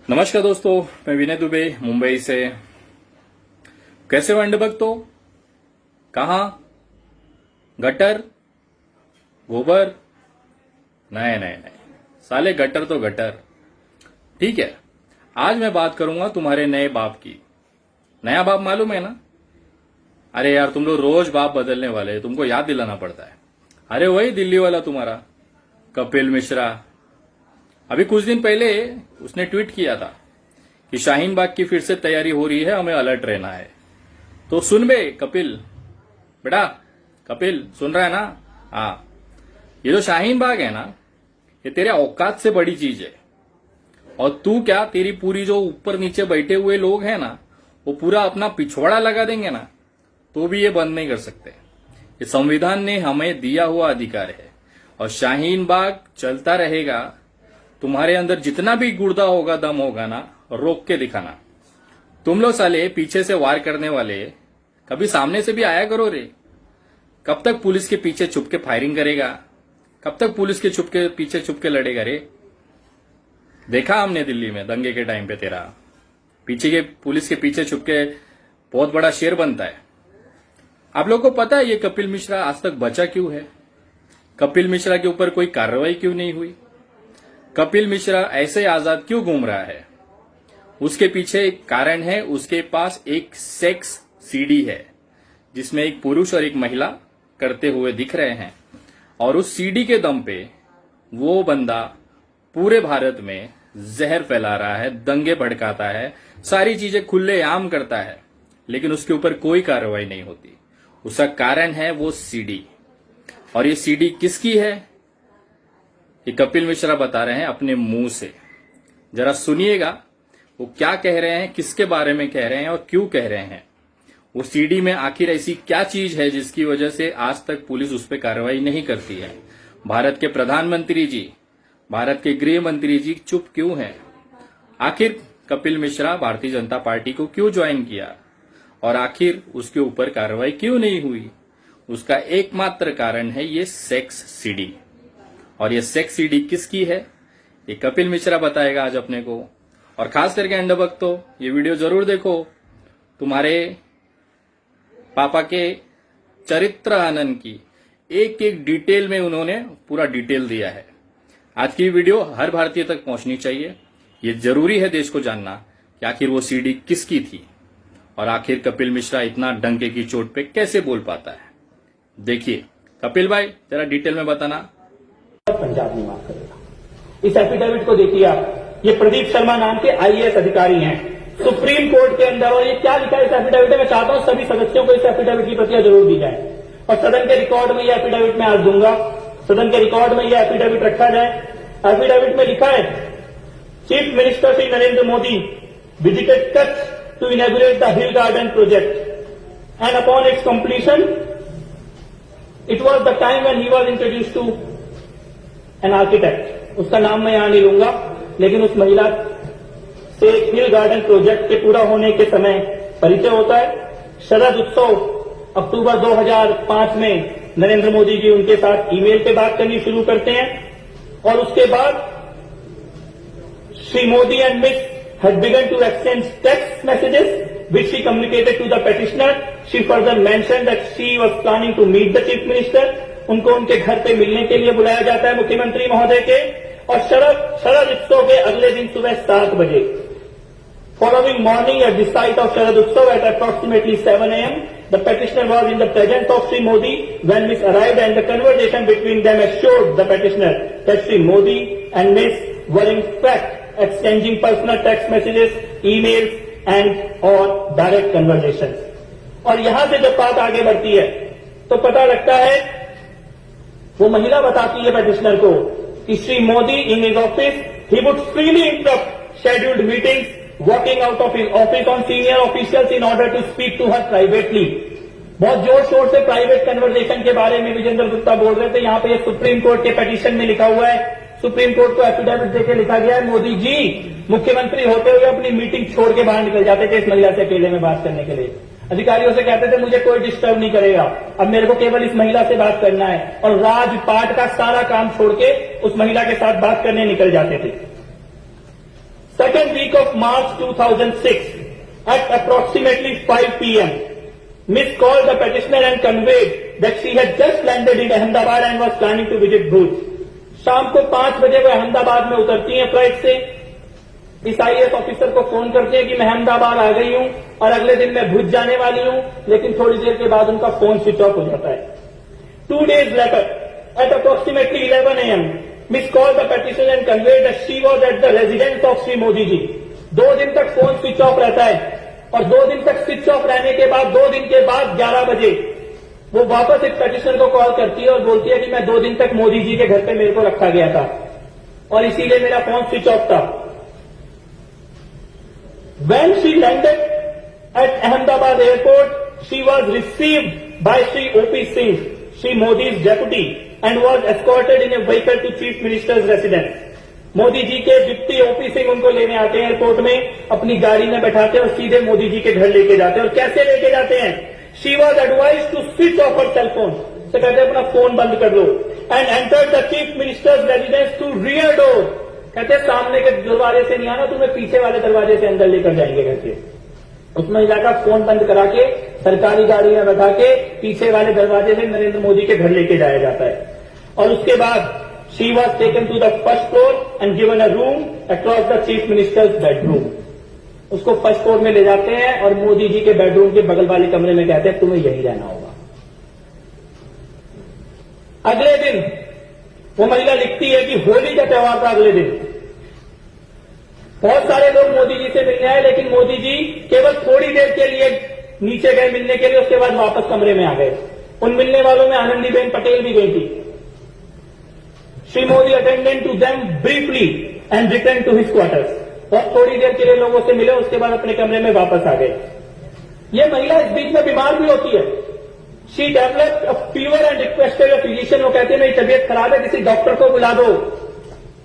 नमस्कार दोस्तों, मैं विनय दुबे मुंबई से। कैसे हो अंडभक्तों? कहाँ? गटर? गोबर? नहीं नहीं नहीं, साले गटर तो गटर। ठीक है, आज मैं बात करूंगा तुम्हारे नए बाप की। नया बाप मालूम है ना? अरे यार, तुम लोग रोज बाप बदलने वाले, तुमको याद दिलाना पड़ता है। अरे वही दिल्ली वाला तुम्हारा कपिल मिश्रा। अभी कुछ दिन पहले उसने ट्वीट किया था कि शाहीन बाग की फिर से तैयारी हो रही है, हमें अलर्ट रहना है। तो सुन बे कपिल, बेटा कपिल, सुन रहा है ना? हाँ, ये जो शाहीन बाग है ना, ये तेरे औकात से बड़ी चीज है। और तू क्या, तेरी पूरी जो ऊपर नीचे बैठे हुए लोग हैं ना, वो पूरा अपना पिछवाड़ा लगा देंगे ना, तो भी ये बंद नहीं कर सकते। ये संविधान ने हमें दिया हुआ अधिकार है और शाहीन बाग चलता रहेगा। तुम्हारे अंदर जितना भी गुर्दा होगा, दम होगा ना, रोक के दिखाना। तुम लोग साले पीछे से वार करने वाले, कभी सामने से भी आया करो रे। कब तक पुलिस के पीछे छुप के फायरिंग करेगा? कब तक पुलिस के पीछे छुप के लड़ेगा रे? देखा हमने दिल्ली में दंगे के टाइम पे तेरा पुलिस के पीछे छुप के बहुत बड़ा शेर बनता है। आप लोगों को पता है ये कपिल मिश्रा आज तक बचा क्यों है? कपिल मिश्रा के ऊपर कोई कार्रवाई क्यों नहीं हुई? कपिल मिश्रा ऐसे आजाद क्यों घूम रहा है? उसके पीछे एक कारण है, उसके पास एक सेक्स सीडी है जिसमें एक पुरुष और एक महिला करते हुए दिख रहे हैं। और उस सीडी के दम पे वो बंदा पूरे भारत में जहर फैला रहा है, दंगे भड़काता है, सारी चीजें खुलेआम करता है, लेकिन उसके ऊपर कोई कार्रवाई नहीं होती। उसका कारण है वो सीडी। और ये सीडी किसकी है? ये कपिल मिश्रा बता रहे हैं अपने मुंह से। जरा सुनिएगा वो क्या कह रहे हैं, किसके बारे में कह रहे हैं और क्यों कह रहे हैं। वो सीडी में आखिर ऐसी क्या चीज है जिसकी वजह से आज तक पुलिस उस पर कार्रवाई नहीं करती है? भारत के प्रधानमंत्री जी, भारत के गृह मंत्री जी चुप क्यों हैं? आखिर कपिल मिश्रा भारतीय जनता पार्टी को क्यों ज्वाइन किया और आखिर उसके ऊपर कार्रवाई क्यों नहीं हुई? उसका एकमात्र कारण है ये सेक्स सीडी। और ये सेक्स सीडी किसकी है, ये कपिल मिश्रा बताएगा आज अपने को। और खास करके अंडभक्तों, ये वीडियो जरूर देखो। तुम्हारे पापा के चरित्र हनन की एक एक डिटेल में उन्होंने पूरा डिटेल दिया है। आज की वीडियो हर भारतीय तक पहुंचनी चाहिए। ये जरूरी है देश को जानना कि आखिर वो सीडी किसकी थी और आखिर कपिल मिश्रा इतना डंके की चोट पे कैसे बोल पाता है। देखिए कपिल भाई, जरा डिटेल में बताना। पंजाब नहीं माफ करेगा। इस एफिडेविट को देखिए आप, ये प्रदीप शर्मा नाम के आईएएस अधिकारी हैं सुप्रीम कोर्ट के अंदर। और ये क्या लिखा है इस एफिडेविट में? मैं चाहता हूं सभी सदस्यों को इस एफिडेविट की प्रतियां जरूर दी जाए और सदन के रिकॉर्ड में ये एफिडेविट मैं आज दूंगा। सदन के रिकॉर्ड में ये एफिडेविट रखा जाए। एफिडेविट में लिखा है, chief minister Shri Narendra Modi visited Kutch to inaugurate the hill garden project and upon its completion it was the time when he was introduce to an architect. उसका नाम मैं यहां नहीं लूंगा, लेकिन उस महिला से हिल गार्डन प्रोजेक्ट के पूरा होने के समय परिचय होता है। शरद उत्सव अक्टूबर 2005 में नरेंद्र मोदी जी उनके साथ ईमेल पे बात करनी शुरू करते हैं और उसके बाद Shri Modi and miss had begun to exchange text messages which she communicated to the petitioner. She further mentioned that she was planning to meet the chief minister. उनको उनके घर पे मिलने के लिए बुलाया जाता है मुख्यमंत्री महोदय के। और शरद उत्सव के अगले दिन सुबह 7 बजे, following morning at the site of Sharad Utsav at approximately 7 a.m. the petitioner was in the presence of Sri Modi when Miss arrived, and the conversation between them assured the petitioner that Sri Modi and Miss were in fact exchanging personal text messages, emails and or direct conversations. और यहां से जब बात आगे बढ़ती है तो पता लगता है, वो महिला बताती है petitioner को कि Shri Modi in his office he would freely interrupt scheduled meetings, walking out of his office on senior officials in order to speak to her privately. बहुत जोर शोर से प्राइवेट कन्वर्सेशन के बारे में विजेंद्र गुप्ता बोल रहे थे। यहां पे सुप्रीम कोर्ट के पिटीशन में लिखा हुआ है, सुप्रीम कोर्ट को एफिडेविट देकर लिखा गया है, मोदी जी मुख्यमंत्री होते हुए अपनी मीटिंग छोड़ के बाहर निकल जाते थे इस महिला से अकेले में बात करने के लिए। अधिकारियों से कहते थे मुझे कोई डिस्टर्ब नहीं करेगा, अब मेरे को केवल इस महिला से बात करना है, और राजपाट का सारा काम छोड़ के उस महिला के साथ बात करने निकल जाते थे। Second week of March 2006, at approximately 5 p.m., Miss called the petitioner and conveyed that she had just landed in Ahmedabad and was planning to visit Bhuj. शाम को 5 बजे वो अहमदाबाद में उतरती हैं फ्लाइट से। इस आईएएस ऑफिसर को फोन करते हैं कि मैं अहमदाबाद आ गई हूं और अगले दिन मैं भुज जाने वाली हूं, लेकिन थोड़ी देर के बाद उनका फोन स्विच ऑफ हो जाता है। 2 days later, at approximately 11 a.m., Miss called the petitioner and conveyed that she was at the residence of Sri Modi ji. 2 दिन तक फोन स्विच ऑफ रहता है और 2 दिन तक स्विच ऑफ रहने के बाद 2 दिन के बाद 11 बजे वो वापस एक petitioner को कॉल करती है और बोलती है कि मैं 2 दिन तक मोदी जी के घर पे मेरे को रखा गया था और इसीलिए मेरा फोन स्विच ऑफ था। When she landed at Ahmedabad airport, she was received by Sri O.P. Singh, Sri Modi's deputy, and was escorted in a vehicle to Chief Minister's residence. Modi ji के डिप्टी ओपी सिंह उनको लेने आते हैं airport में, अपनी गाड़ी में बैठाते हैं और सीधे मोदी जी के घर लेके जाते हैं। और कैसे लेके जाते हैं? She was advise to switch off her cell phone, से कहते हैं अपना फोन बंद कर लो, and enter the chief minister's residence through rear door. कहते हैं सामने के दरवाजे से नहीं आना, तुम्हें पीछे वाले दरवाजे से अंदर लेकर जाएंगे। कहते उस महिला का फोन बंद करा के सरकारी गाड़ी में बैठा के पीछे वाले दरवाजे से नरेंद्र मोदी के घर लेके जाया जाता है। और उसके बाद she was taken to the first floor and given a room across the chief minister's bedroom. उसको फर्स्ट फ्लोर में ले जाते हैं और मोदी जी के बेडरूम के बगल वाले कमरे में कहते हैं तुम्हें यहीं रहना होगा। अगले दिन वो महिला लिखती है कि होली का त्यौहार था। अगले दिन बहुत सारे लोग मोदी जी से मिलने आए, लेकिन मोदी जी केवल थोड़ी देर के लिए नीचे गए मिलने के लिए, उसके बाद वापस कमरे में आ गए। उन मिलने वालों में आनंदीबेन पटेल भी गई थी। Shri Modi attended to them briefly and return to his quarters. बहुत थोड़ी देर के लिए लोगों से मिले, उसके बाद अपने कमरे में वापस आ गए। ये महिला इस बीच में बीमार भी होती है। She developed a fever and requested a physician. वो कहते हैं मेरी तबीयत खराब है, किसी डॉक्टर को बुला दो।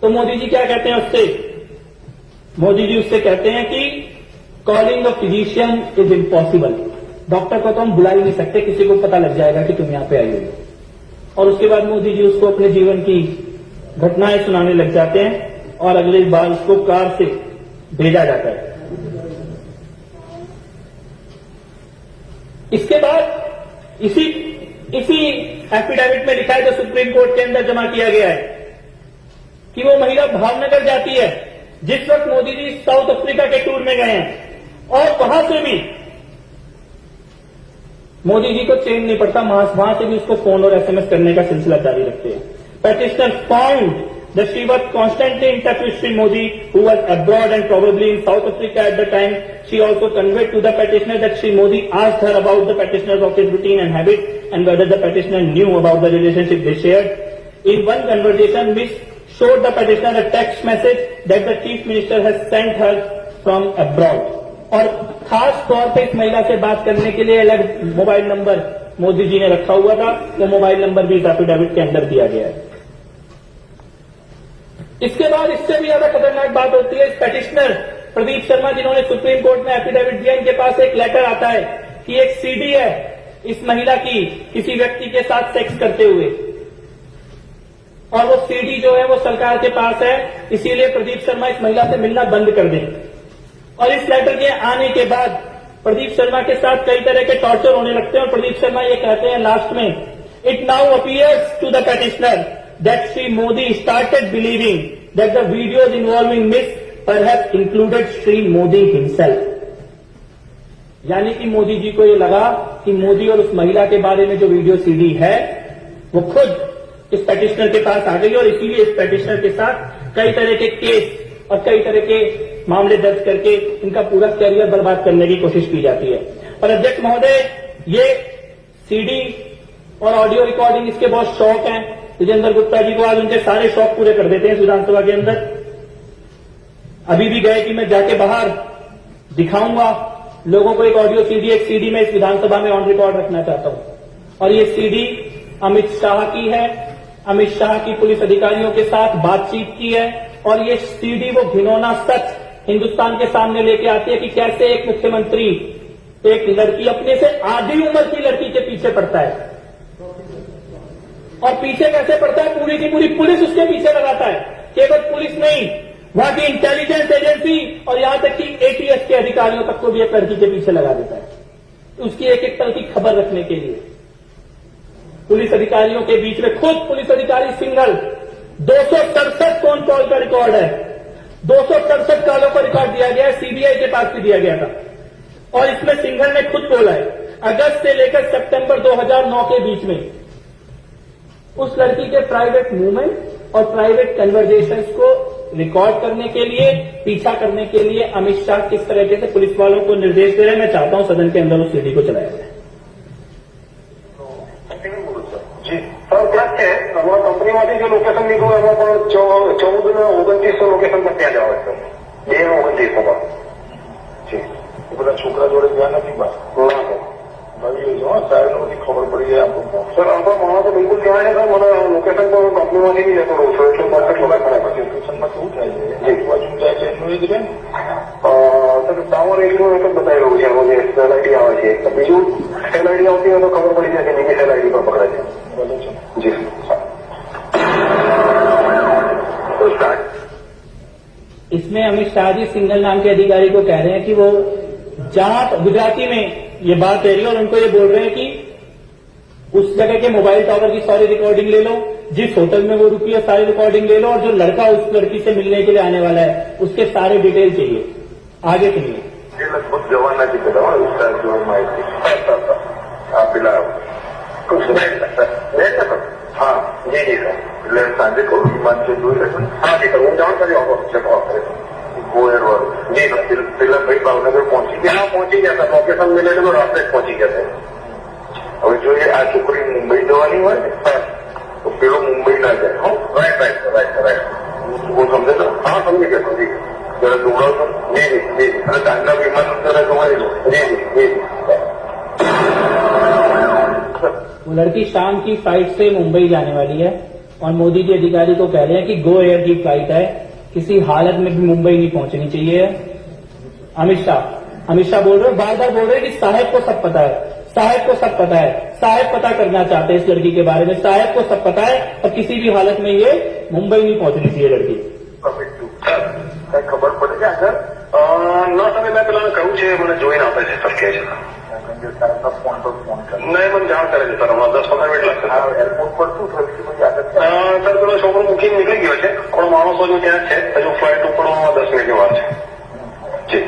तो मोदी जी क्या कहते हैं उससे? मोदी जी उससे कहते हैं कि calling a physician is impossible. Doctor को तो हम बुला ही नहीं सकते, किसी को पता लग जाएगा कि तुम यहां पे आई हो। और उसके बाद मोदी जी उसको अपने जीवन की घटनाएं सुनाने लग जाते हैं और अगले बार उसको कार से भेजा जाता है। इसके बाद इसी एफिडेविट में लिखा है जो सुप्रीम कोर्ट के अंदर जमा किया गया है कि वो महिला भावनगर जाती है जिस वक्त मोदी जी साउथ अफ्रीका के टूर में गए हैं, और वहां से भी मोदी जी को चैन नहीं पड़ता, वहां से भी उसको फोन और एसएमएस करने का सिलसिला जारी रखते हैं। Petitioner found that she was constantly in touch with Sri Modi, who was abroad and probably in South Africa at the time. She also conveyed to the petitioner that Sri Modi asked her about the petitioner's office routine and habits and whether the petitioner knew about the relationship they shared. In one conversation, Miss showed the petitioner a text message that the chief minister has sent her from abroad. और खास तौर पे इस महिला से बात करने के लिए अलग मोबाइल नंबर मोदी जी ने रखा हुआ था, वो मोबाइल नंबर भी इस एफिडेविट के अंदर दिया गया है। इसके बाद इससे भी ज्यादा खतरनाक बात होती है। इस पेटिशनर प्रदीप शर्मा जिन्होंने सुप्रीम कोर्ट में एफिडेविट दिया, इनके पास एक लेटर आता है कि एक सीडी है इस महिला की किसी व्यक्ति के साथ सेक्स करते हुए, और वो सीडी जो है वो सरकार के पास है, इसीलिए प्रदीप शर्मा इस महिला से मिलना बंद कर दें। और इस लेटर के आने के बाद प्रदीप शर्मा के साथ कई तरह के टॉर्चर होने लगते हैं और प्रदीप शर्मा ये कहते हैं लास्ट में, it now appears to the petitioner that Sri Modi started believing that the videos involving Miss perhaps included Sri Modi himself. यानी कि मोदी जी को ये लगा कि मोदी और उस महिला के बारे में जो वीडियो सीडी है वो खुद इस पेटिशनर के पास आ गई, और इसीलिए इस पेटिशनर के साथ कई तरह के केस और कई तरह के मामले दर्ज करके इनका पूरा कैरियर बर्बाद करने की कोशिश की जाती है। और अध्यक्ष महोदय, ये सीडी और ऑडियो रिकॉर्डिंग इसके बहुत शौक हैं। विजेंद्र गुप्ता जी को आज उनके सारे शौक पूरे कर देते हैं विधानसभा के अंदर। अभी भी गए कि मैं जाके बाहर दिखाऊंगा लोगों को एक ऑडियो सीडी, एक सीडी में इस विधानसभा में ऑन रिकॉर्ड रखना चाहता हूं। और ये सीडी अमित शाह की है, अमित शाह की पुलिस अधिकारियों के साथ बातचीत की है, और ये सीडी वो घिनौना सच हिंदुस्तान के सामने लेके आती है कि कैसे एक मुख्यमंत्री एक लड़की, अपने से आधी उम्र की लड़की के पीछे पड़ता है, और पीछे कैसे पड़ता है, पूरी की पूरी पुलिस उसके पीछे लगाता है। केवल पुलिस नहीं, वहां की इंटेलिजेंस एजेंसी अधिकारियों तक को भी एक लड़की के पीछे लगा देता है उसकी एक एक पल की खबर रखने के लिए। पुलिस अधिकारियों के बीच में खुद पुलिस अधिकारी सिंघल 267 फोन कॉल का रिकॉर्ड है, 267 कॉलों का रिकॉर्ड दिया गया है, सीबीआई के पास भी दिया गया था। और इसमें सिंघल ने खुद बोला है अगस्त से लेकर सितंबर 2009 के बीच में उस लड़की के प्राइवेट मूवमेंट और प्राइवेट कन्वर्जेशंस को रिकॉर्ड करने के लिए, पीछा करने के लिए अमित शाह किस तरीके से पुलिस वालों को निर्देश दे रहे हैं। मैं चाहता हूं सदन के अंदर उस सीडी को चलाया जाए। જી સર ક્યાં છે અમારા કંપનીમાંથી જે લોકેશન નીકળ્યું એમાં પણ 14 ને 29 લોકેશન પર ત્યાં જ આવે છે 2 ને 29 માં જી એ બધા છોકરા જોડે ગયા નથી બસ ના સર ભાઈ જો સાહેબ ને બધી ખબર પડી જાય આપણને સર આમ પણ માણસો બિલકુલ ત્યાં ને સર મને લોકેશન પર કંપનીમાંથી બી જતો રહું છું એટલે મારે ખબર પડે પછી લોકેશનમાં શું થાય છે જી બાજુ જાય છે એનું એ જ રહે સર ટાવર એરિયાનું એક જ બતાવી રહ્યું છે એમાં જે સેલ આઈડી આવે છે બીજું સેલ આઈડી આવતી હોય તો ખબર પડી જાય કે બીજી સેલ આઈડી પર પકડાય છે जी तो स्टार्ट इसमें अमित शाह जी सिंघल नाम के अधिकारी को कह रहे हैं कि वो जहां गुजराती में ये बात कह रही है और उनको ये बोल रहे हैं कि उस जगह के मोबाइल टावर की सारी रिकॉर्डिंग ले लो, जिस होटल में वो रुकी है सारी रिकॉर्डिंग ले लो और जो लड़का उस लड़की से मिलने के लिए आने वाला है उसके सारे डिटेल चाहिए। आगे सुनिए। ये लगभग जवाना की तरह उसका जो माहिती आप पिला कुछ नहीं हाँ जी जी सर એટલે સાંજે કહું વિમાન છે જોઈ લેજો હા જી સર હું જાણ કરી આવો ચેક કરે ગોયર વાળું જી સર પેલા ભાઈ ભાવનગર પહોંચી ગયા હા પહોંચી ગયા સર લોકેશન મિલે તો રાત્રે જ પહોંચી ગયા સર હવે જો આ છોકરી મુંબઈ જવાની હોય ને સર તો પેલો મુંબઈ ના જાય હો રાઈટ રાઈટ રાઈટ રાઈટ હું સમજે તો હા સમજી ગયા સમજી ગયા જરા દોડાવશો જી જી જી અને સાંજના વિમાન જરા જોવાઈ લો જી જી જી वो लड़की शाम की फ्लाइट से मुंबई जाने वाली है और मोदी जी अधिकारी को कह रहे हैं कि गो एयर की फ्लाइट है, किसी हालत में भी मुंबई नहीं पहुंचनी चाहिए। अमित शाह बोल रहे बार बार बोल रहे कि साहब को सब पता है, साहब को सब पता है, साहब पता करना चाहते हैं इस लड़की के बारे में, साहब को सब पता है और किसी भी हालत में ये मुंबई नहीं पहुंचनी चाहिए लड़की। ખબર પડે છે સર ના તમે મેં પેલા કહ્યું છે મને જોઈને આપે છે સર કે છે ફોન પર ફોન કરે નહીં મને જાણ કરે છે સર હમણાં 10-15 મિનિટ લાગશે એરપોર્ટ પર શું થયું સર પેલો છોકરો મૂકીને નીકળી ગયો છે પણ માણસો જો ત્યાં છે હજુ ફ્લાઇટ ઉપડવામાં 10 મિનિટની વાર છે જી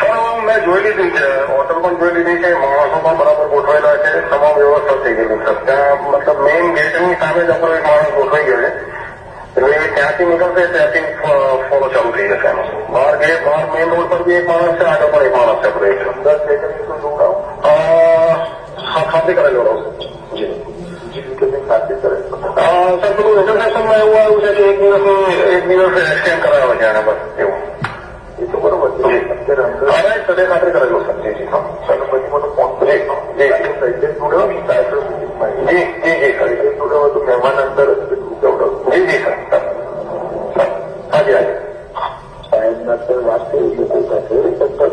સર મેં જોઈ લીધી છે હોટલ પણ જોઈ લીધી છે માણસો પણ બરાબર ગોઠવાયેલા છે તમામ વ્યવસ્થા થઈ ગયેલી સર ત્યાં મતલબ મેઇન ગેટની સામે જ આપણો એક માણસ ગોઠવાઈ ગયો છે એટલે ત્યાંથી નીકળશે ત્યાંથી ફોલો ચાલુ થઈ જશે એનો બહાર ગયે બહાર મેઇન રોડ પર બી એક માણસ છે આગળ પણ એક માણસ છે આપણે 10 સેકન્ડ જોડાવ હા ખાતે કરેલો રહું જી જી કેટલી ખાતે કરે સર પેલું રિઝર્વેશનમાં એવું આવ્યું છે કે એક દિવસ એક્સટેન્ડ કરાવે છે આને બસ એવું એ તો બરોબર છે અત્યારે સડે ખાતે કરેલો સર જી જી હા સર પછી મને ફોન જી જી જોડાવ જી જી જી સર જોડાવ તો મહેમાન અંતર જી જી સર હાજી હાજી સાહેબના સર વાત કરી લોકો સાથે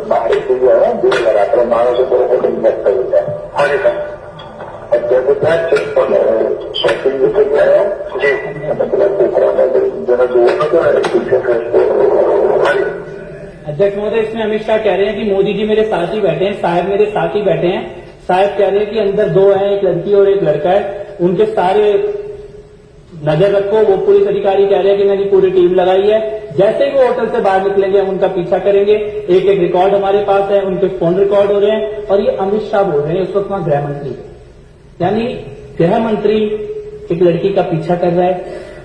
બહાર થઈ ગયા રાત્રે માણસો બરોબર ઇન્વેસ્ટ થયું છે હાજી સર અત્યારે તો ત્યાં છે પણ શોપિંગ થઈ ગયા જી પેલા છોકરાને જરા જોવું હાજી अध्यक्ष महोदय इसमें अमित शाह कह रहे हैं कि मोदी जी मेरे साथ ही बैठे हैं, साहब मेरे साथ ही बैठे हैं। साहब कह रहे हैं कि अंदर 2 हैं, एक लड़की और एक लड़का है, उनके सारे नजर रखो। वो पुलिस अधिकारी कह रहे हैं कि मैंने पूरी टीम लगाई है, जैसे ही वो होटल से बाहर निकलेंगे हम उनका पीछा करेंगे। एक एक रिकॉर्ड हमारे पास है, उनके फोन रिकॉर्ड हो रहे हैं। और ये अमित शाह बोल रहे हैं उस वक्त वहां गृह मंत्री, यानी गृह मंत्री एक लड़की का पीछा कर रहा है,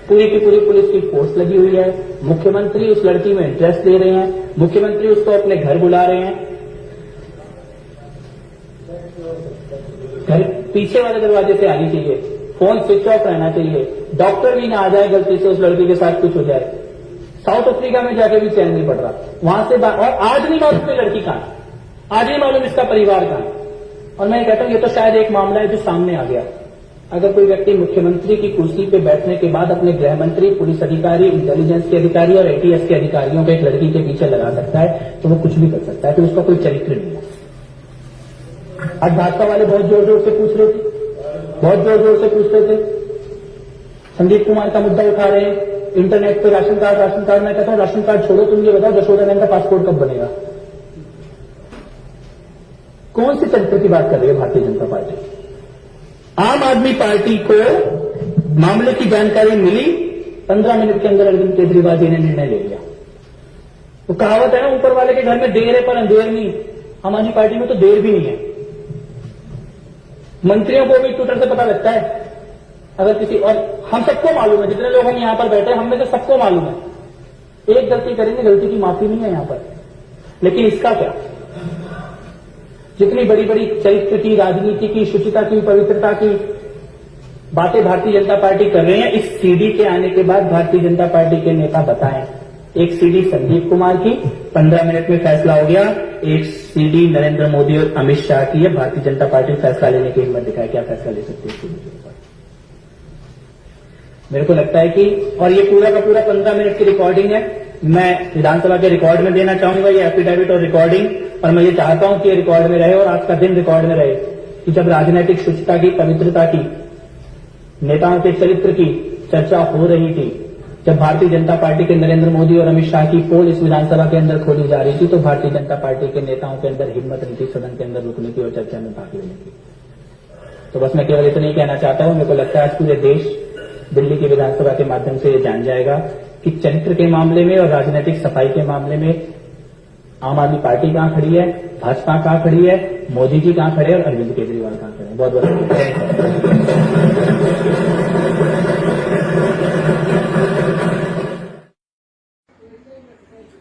पूरी की पूरी पुलिस की फोर्स लगी हुई है। मुख्यमंत्री उस लड़की में इंटरेस्ट ले रहे हैं, मुख्यमंत्री उसको अपने घर बुला रहे हैं। घर पीछे वाले दरवाजे से आनी चाहिए, फोन स्विच ऑफ रहना चाहिए, डॉक्टर भी ना आ जाए गलती से उस लड़की के साथ कुछ हो जाए। साउथ अफ्रीका में जाके भी चैन नहीं पड़ रहा वहां से और आज नहीं मालूम कोई लड़की कहां, आज नहीं मालूम इसका परिवार कहां। और मैं कहता हूं ये तो शायद एक मामला है जो सामने आ गया। अगर कोई व्यक्ति मुख्यमंत्री की कुर्सी पे बैठने के बाद अपने गृह मंत्री, पुलिस अधिकारी, इंटेलिजेंस के अधिकारी और एटीएस के अधिकारियों को एक लड़की के पीछे लगा सकता है तो वो कुछ भी कर सकता है, तो उसका कोई चरित्र नहीं है। आज भाजपा वाले बहुत जोर जोर से पूछ रहे थे, बहुत जोर जोर से पूछ रहे थे, संदीप कुमार का मुद्दा उठा रहे हैं इंटरनेट पे राशन कार्ड, मैं कहता हूं राशन कार्ड छोड़ो, तुम ये बताओ जशोदा नंदा का पासपोर्ट कब बनेगा? कौन सी चरित्र की बात कर रही है भारतीय जनता पार्टी? आम आदमी पार्टी को मामले की जानकारी मिली, 15 मिनट के अंदर अरविंद केजरीवाल जी ने निर्णय ले लिया। वो कहावत है ना, ऊपर वाले के घर में देर है पर अंधेर नहीं। आम आदमी पार्टी में तो देर भी नहीं है। मंत्रियों को भी ट्विटर से पता लगता है अगर किसी, और हम सबको मालूम है, जितने लोग हम यहां पर बैठे हैं हम में से सबको मालूम है, एक गलती करेंगे, गलती की माफी नहीं है यहां पर। लेकिन इसका क्या, जितनी बड़ी बड़ी चरित्र की, राजनीति की, शुचिता की, पवित्रता की बातें भारतीय जनता पार्टी कर रहे हैं, इस सीडी के आने के बाद भारतीय जनता पार्टी के नेता बताएं। एक सीडी संदीप कुमार की 15 मिनट में फैसला हो गया, एक सीडी नरेंद्र मोदी और अमित शाह की है। भारतीय जनता पार्टी फैसला लेने की हिम्मत दिखाए, क्या फैसला ले सकती है सीडी के ऊपर? मेरे को लगता है कि, और ये पूरा का पूरा 15 मिनट की रिकॉर्डिंग है, मैं विधानसभा के रिकॉर्ड में देना चाहूंगा ये एफिडेविट और रिकॉर्डिंग, और मैं ये चाहता हूं कि ये रिकॉर्ड में रहे और आज का दिन रिकॉर्ड में रहे कि जब राजनीतिक शुचिता की, पवित्रता की, नेताओं के चरित्र की चर्चा हो रही थी, जब भारतीय जनता पार्टी के नरेंद्र मोदी और अमित शाह की पोल इस विधानसभा के अंदर खोली जा रही थी, तो भारतीय जनता पार्टी के नेताओं के अंदर हिम्मत नहीं थी सदन के अंदर रुकने की और चर्चा में भाग लेने की। तो बस मैं केवल इतना ही कहना चाहता हूं, मेरे को लगता है आज पूरे देश दिल्ली की विधानसभा के माध्यम से ये जान जाएगा कि चरित्र के मामले में और राजनीतिक सफाई के मामले में आम आदमी पार्टी कहां खड़ी है, भाजपा कहां खड़ी है, मोदी जी कहां खड़े हैं और अरविंद केजरीवाल कहां खड़े हैं। बहुत बहुत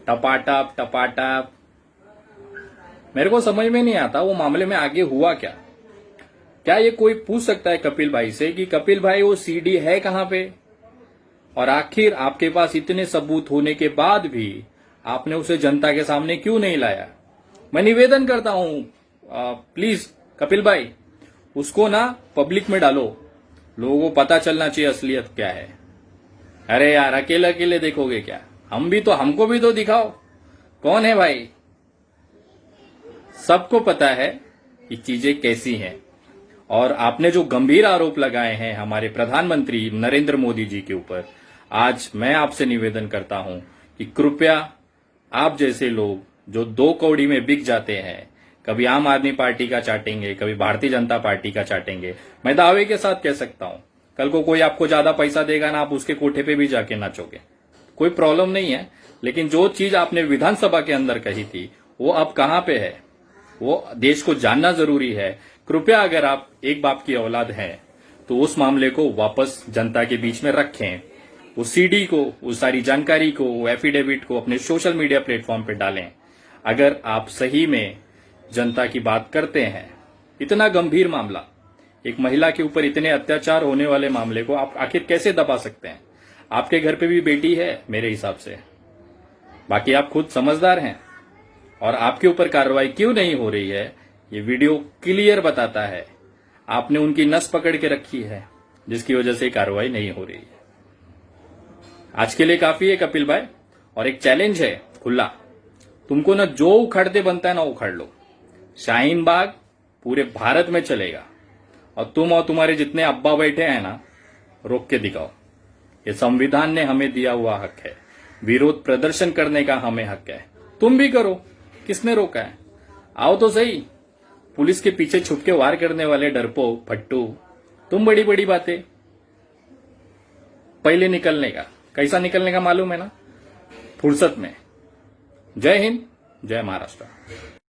टपाटप टपाटप। मेरे को समझ में नहीं आता वो मामले में आगे हुआ क्या। क्या ये कोई पूछ सकता है कपिल भाई से कि कपिल भाई वो सीडी है कहां पे, और आखिर आपके पास इतने सबूत होने के बाद भी आपने उसे जनता के सामने क्यों नहीं लाया? मैं निवेदन करता हूं, प्लीज कपिल भाई उसको ना पब्लिक में डालो, लोगों को पता चलना चाहिए असलियत क्या है। अरे यार अकेले अकेले देखोगे क्या? हमको भी तो दिखाओ कौन है भाई। सबको पता है कि चीजें कैसी हैं, और आपने जो गंभीर आरोप लगाए हैं हमारे प्रधानमंत्री नरेंद्र मोदी जी के ऊपर, आज मैं आपसे निवेदन करता हूं कि कृपया आप जैसे लोग जो 2 कौड़ी में बिक जाते हैं, कभी आम आदमी पार्टी का चाटेंगे, कभी भारतीय जनता पार्टी का चाटेंगे। मैं दावे के साथ कह सकता हूं, कल को कोई आपको ज्यादा पैसा देगा ना, आप उसके कोठे पे भी जाके नाचोगे, कोई प्रॉब्लम नहीं है। लेकिन जो चीज आपने विधानसभा के अंदर कही थी वो अब कहां पे है, वो देश को जानना जरूरी है। कृपया अगर आप एक बाप की औलाद हैं तो उस मामले को वापस जनता के बीच में रखें, उस सीडी को, उस सारी जानकारी को, वो एफिडेविट को अपने सोशल मीडिया प्लेटफॉर्म पे डालें। अगर आप सही में जनता की बात करते हैं, इतना गंभीर मामला, एक महिला के ऊपर इतने अत्याचार होने वाले मामले को आप आखिर कैसे दबा सकते हैं? आपके घर पे भी बेटी है मेरे हिसाब से, बाकी आप खुद समझदार हैं, और आपके ऊपर कार्रवाई क्यों नहीं हो रही है ये वीडियो क्लियर बताता है। आपने उनकी नस पकड़ के रखी है जिसकी वजह से कार्रवाई नहीं हो रही है। आज के लिए काफी है कपिल भाई, और एक चैलेंज है खुला, तुमको ना जो उखड़ते बनता है ना उखाड़ लो। शाहीन बाग पूरे भारत में चलेगा, और तुम और तुम्हारे जितने अब्बा बैठे हैं ना, रोक के दिखाओ। ये संविधान ने हमें दिया हुआ हक है, विरोध प्रदर्शन करने का हमें हक है। तुम भी करो, किसने रोका है? आओ तो सही। पुलिस के पीछे छुप के वार करने वाले डरपोक फट्टू, तुम बड़ी बड़ी बातें। पहले निकलने का, कैसा निकलने का मालूम है ना, फुर्सत में। जय हिंद, जय महाराष्ट्र।